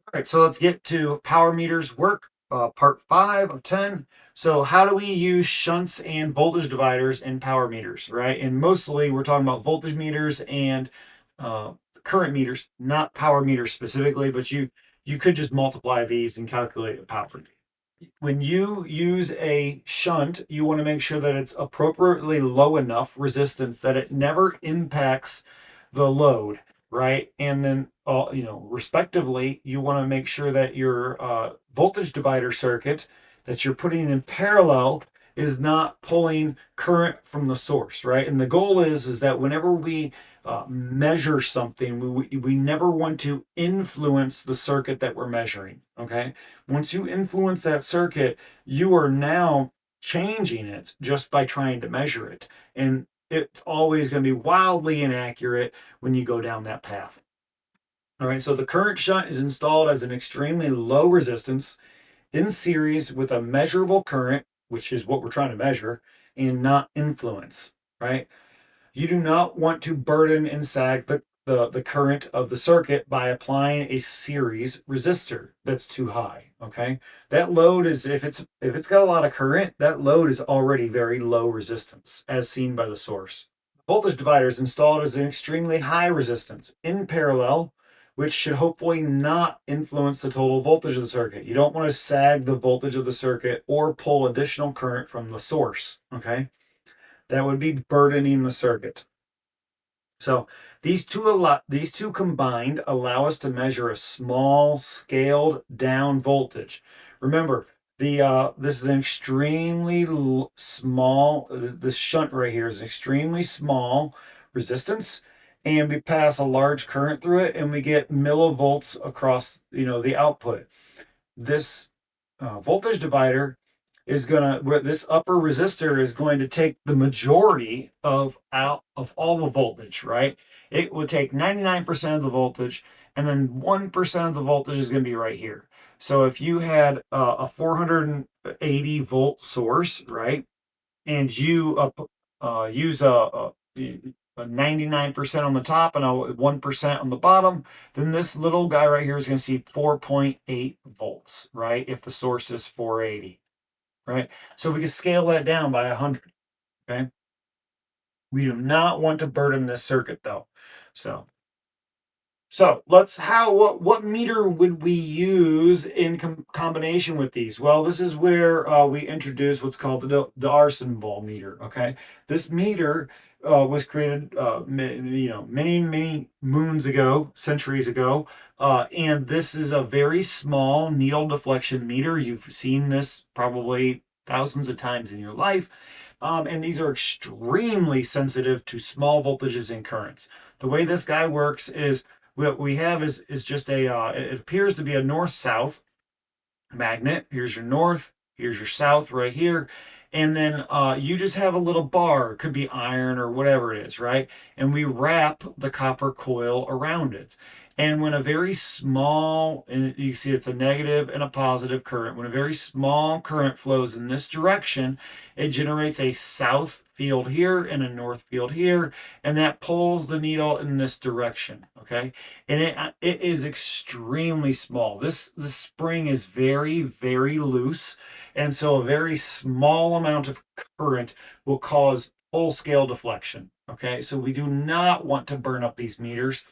All right, so let's get to power meters work, part 5 of 10. So how do we use shunts and voltage dividers in power meters, right? And mostly we're talking about voltage meters and uh, current meters, not power meters specifically, but you could just multiply these and calculate a power. When you use a shunt, you want to make sure that it's appropriately low enough resistance that it never impacts the load, right? And then, respectively, you want to make sure that your voltage divider circuit that you're putting in parallel is not pulling current from the source, right? And the goal is that whenever we measure something, we never want to influence the circuit that we're measuring, okay? Once you influence that circuit, you are now changing it just by trying to measure it. And it's always going to be wildly inaccurate when you go down that path. All right, so the current shunt is installed as an extremely low resistance in series with a measurable current, which is what we're trying to measure, and not influence, right? You do not want to burden and sag the current of the circuit by applying a series resistor that's too high. Okay. That load is if it's got a lot of current, that load is already very low resistance, as seen by the source. Voltage divider is installed as an extremely high resistance in parallel, which should hopefully not influence the total voltage of the circuit. You don't want to sag the voltage of the circuit or pull additional current from the source. Okay. That would be burdening the circuit. So these two combined allow us to measure a small scaled down voltage. Remember, the this is an extremely small. This shunt right here is an extremely small resistance, and we pass a large current through it, and we get millivolts across the output. This voltage divider is gonna this upper resistor is going to take the majority of all the voltage, right? It would take 99% of the voltage, and then 1% of the voltage is going to be right here. So if you had a 480 volt source, right, and you use a 99% on the top and a 1% on the bottom, then this little guy right here is going to see 4.8 volts, right? If the source is 480, right? So if we can scale that down by 100, okay? We do not want to burden this circuit though. So let's what meter would we use in combination with these? Well, this is where we introduce what's called the arson ball meter. Okay, this meter was created many moons ago, centuries ago, and this is a very small needle deflection meter. You've seen this probably thousands of times in your life. And these are extremely sensitive to small voltages and currents. The way this guy works is what we have is just it appears to be a north-south magnet. Here's your north, here's your south right here. And then you just have a little bar, it could be iron or whatever it is, right? And we wrap the copper coil around it. And when a very small, and you see it's a negative and a positive current, when a very small current flows in this direction, it generates a south field here and a north field here, and that pulls the needle in this direction, okay? And it is extremely small. This spring is very, very loose, and so a very small amount of current will cause full scale deflection. Okay, so we do not want to burn up these meters.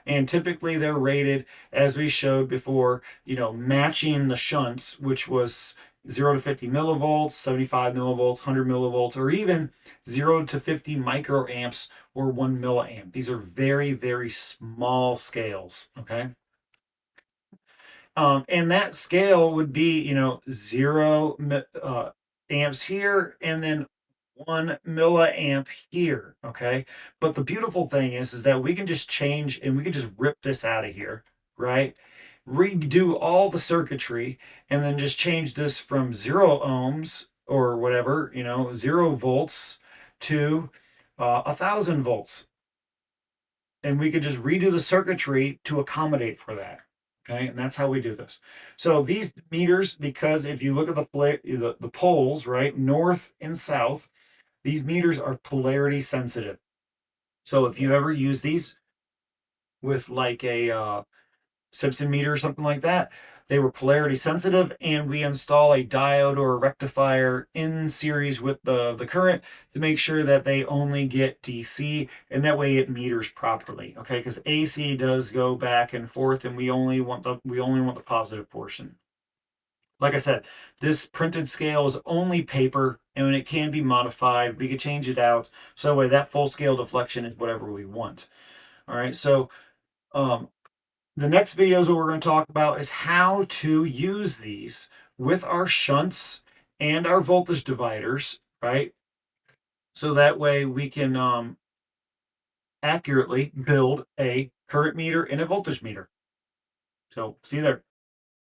And typically they're rated, as we showed before, matching the shunts, which was 0 to 50 millivolts, 75 millivolts, 100 millivolts, or even 0 to 50 microamps or 1 milliamp. These are very, very small scales, okay? And that scale would be, 0 amps here and then 1 milliamp here, okay? But the beautiful thing is that we can just change and we can just rip this out of here, right? Redo all the circuitry and then just change this from 0 ohms or whatever, 0 volts to 1,000 volts. And we could just redo the circuitry to accommodate for that. Okay, and that's how we do this. So these meters, because if you look at the poles, right, north and south, these meters are polarity sensitive. So if you ever use these with like a Simpson meter or something like that. They were polarity sensitive, and we install a diode or a rectifier in series with the current to make sure that they only get DC, and that way it meters properly. Okay, because AC does go back and forth, and we only want the positive portion. Like I said, this printed scale is only paper, and it can be modified. We can change it out, so that way that full scale deflection is whatever we want. All right, so um, the next videos that we're going to talk about is how to use these with our shunts and our voltage dividers, right? So that way we can accurately build a current meter and a voltage meter. So see you there.